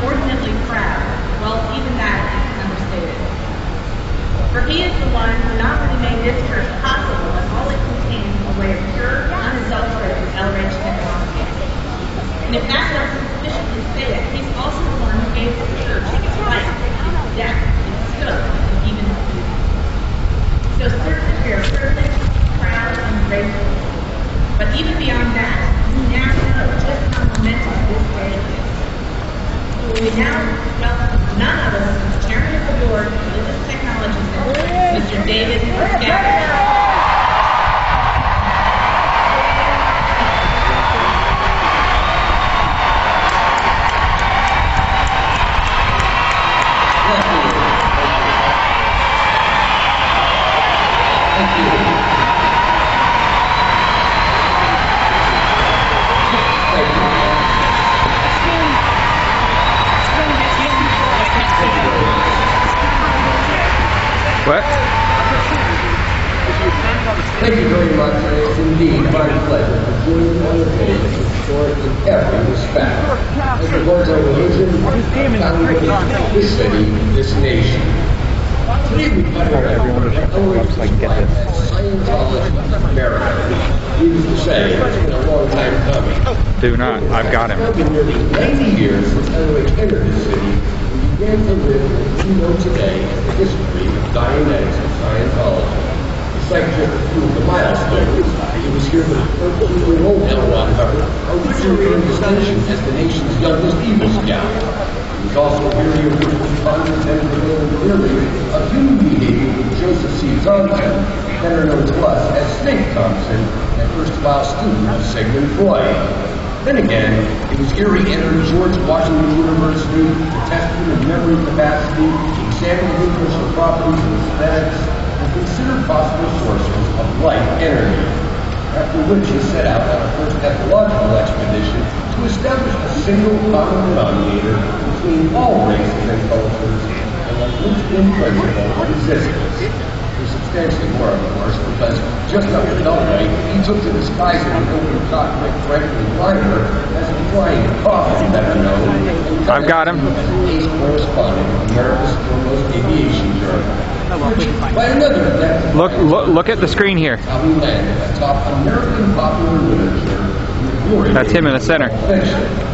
inordinately proud. Well, even that is understated. For he is the one who not only made this church possible, but all it contains a way of pure, unadulterated LRH technology. And if that doesn't sufficiently say it, he's also the one who gave the church its life, its death, its scope, and even its beauty. So certainly we are privileged, proud, and grateful. But even beyond that, we now know just how momentous this day is. We now welcome none other than the Chairman of the Board of Religious Technology Center, Mr. David Miscavige. What? Thank you very much. It's indeed my pleasure to join you on the day that's historic in every respect. As regards our religion, founding this city, this nation. Today we cover everyone looks like Scientology America. Needless to say, it's been a long time coming. Do not. I've got him. It's been nearly 90 years since LRH entered the city and began to live what we know today as the history of Dianetics and Scientology. The site just proved the milestones. It was here for the 13-year-old L1 cover, originating distinction as the nation's youngest Eagle Scout. It was also a period which was condescending to build clearly of human behavior with Joseph C. Thompson, better known to us as Snake Thompson, a first-of-all student of Sigmund Freud. Then again, it was here he entered George Washington University to test human memory capacity, examine universal properties of aesthetics, and consider possible sources of light energy. After which he set out on a first ethnological expedition to establish a single common denominator between all races and cultures and a linchpin principle of resistance. There's substantially more, of course, because just after Beltway, he took to disguising an open cockpit Franklin liner as a flying coffin, better known. I've got him. As an ace correspondent of America's foremost aviation journal. By another depth, Look at the screen here. How we landed atop American popular literature. That's him in the center,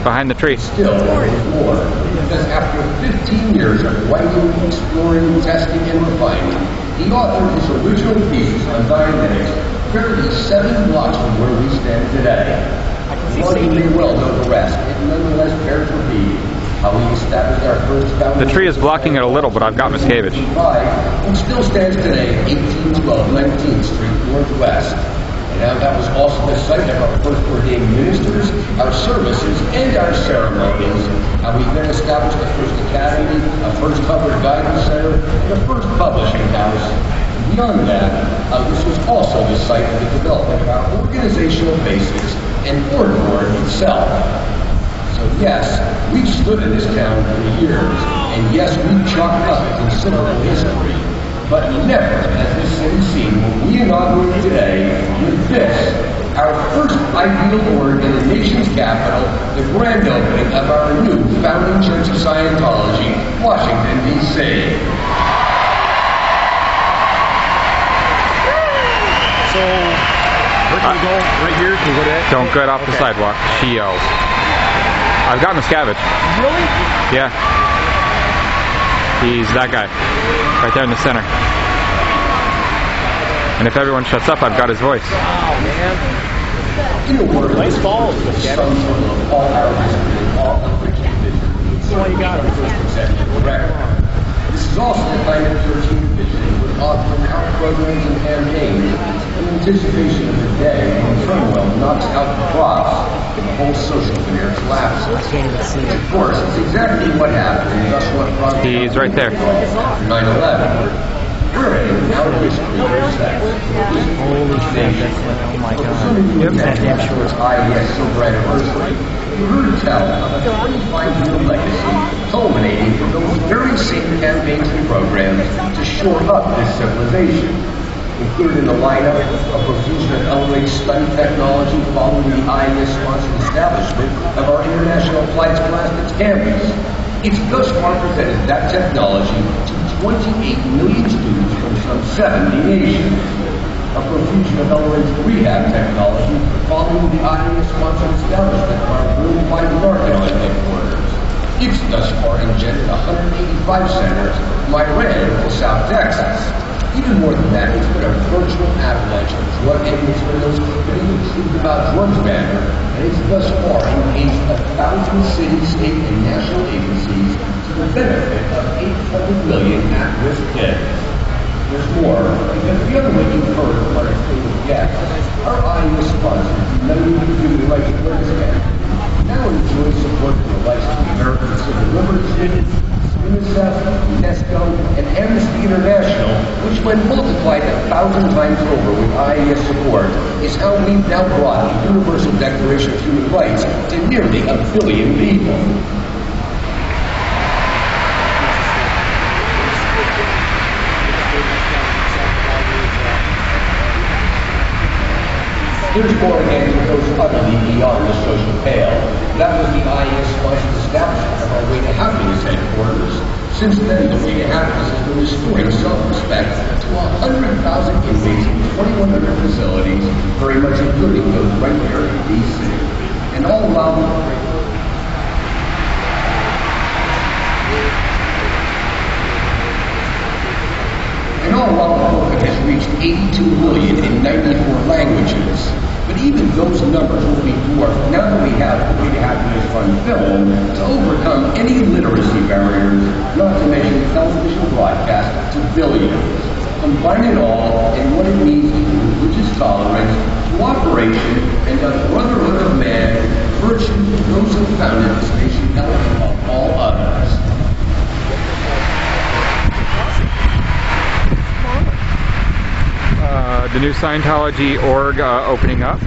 behind the tree. Still more, because after 15 years of writing, exploring, testing, and refining, he authored his original thesis on Dianetics, barely 7 blocks from where we stand today. While you may well know the rest, it nonetheless bears repeating. How we established our first founding. The tree is blocking it a little, but I've got Miscavige. Which still stands today at 1812 19th Street Northwest. And now that was also the site of our first ordained ministers, our services, and our ceremonies. How we then established the first academy, a first covered guidance center, and the first publishing house. Beyond that, this was also the site of the development of our organizational basics and board itself. So yes, we've stood in this town for years, and yes, we've chalked up considerable history. But never has this city seen what we inaugurate today with this, our first ideal board in the nation's capital, the grand opening of our new founding Church of Scientology, Washington, D.C. So, where can we go? Right here? Can we go to Don't get off the sidewalk, she yells. I've got Miscavige. Really? Yeah. He's that guy. Right there in the center. And if everyone shuts up, I've got his voice. Wow, man. In a word, Nice balls, Miscavige. All our history and all of the That's why you got him. first executive director. This is also the kind of church vision with authoring our programs and campaigns in anticipation of the day when Cromwell knocks out the cross and the whole social veneer collapses. I can't even see it. Of course, it's exactly what happened, and thus what brought He's right there. 9/11. We're in our history of sex. Holy shit, that's like, oh my god. Yep. That damn sure is IES Silver Anniversary. You heard tell of a 25-year legacy culminating from those very same campaigns and programs to shore up this civilization. Included in the lineup, a profusion of LRH study technology following the IES-sponsored establishment of our International Flights Plastics campus. It's thus far presented that technology to 28 million students from some 70 nations. A profusion of LRH rehab technology following the IES-sponsored establishment of our worldwide market on headquarters. It's thus far engendered 185 centers from Iran to South Texas. Even more than that, it's been a virtual avalanche of drug administrators that even Truth About Drugs banner, and it's thus far engaged 1,000 city, state, and national agencies to the benefit of 800 million at-risk kids. There's more, because the other way you've heard from our distinguished guests, our IES sponsors, United Human Rights Kurdistan, now enjoy support from the likes of the American Civil Liberties Union, UNICEF, UNESCO, and Amnesty International, which when multiplied 1,000 times over with IES support, is how we've now brought the Universal Declaration of Human Rights to nearly 1 billion people. There's more again that goes utterly beyond the social pale. That was the IES-sponsored establishment of our Way to Happiness headquarters. Since then, the Way to Happiness has been restoring self-respect to 100,000 inmates in 2,100 facilities, very much including those right here in D.C. And all while the book has reached 82 million in 94 languages. But even those numbers will be dwarfed now that we have the Way to Happiness Fund film to overcome any literacy barriers, not to mention television broadcast to billions. Combine it all and what it means to religious tolerance, cooperation, and the brotherhood of man, virtue of those who founded this nation above all others. The new Scientology org opening up,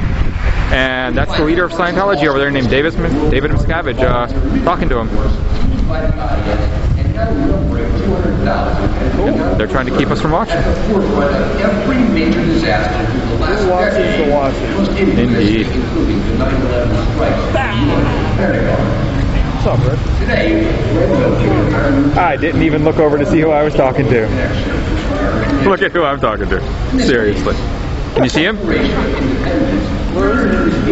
and that's the leader of Scientology over there named David Miscavige, talking to him. Cool. They're trying to keep us from watching. Every major disaster through the last decade, indeed. Including the 9/11 strikes. What's up, Rick? Today, I didn't even look over to see who I was talking to. Look at who I'm talking to. Seriously. Can you see him?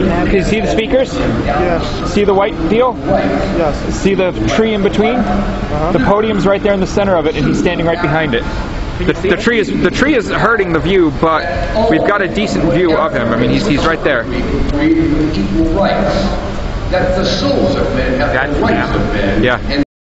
Can you see the speakers? Yes. See the white deal? Yes. See the tree in between? The podium's right there in the center of it, and he's standing right behind it. The tree is hurting the view, but we've got a decent view of him. I mean, he's right there. That the souls of men have the rights of men. Yeah.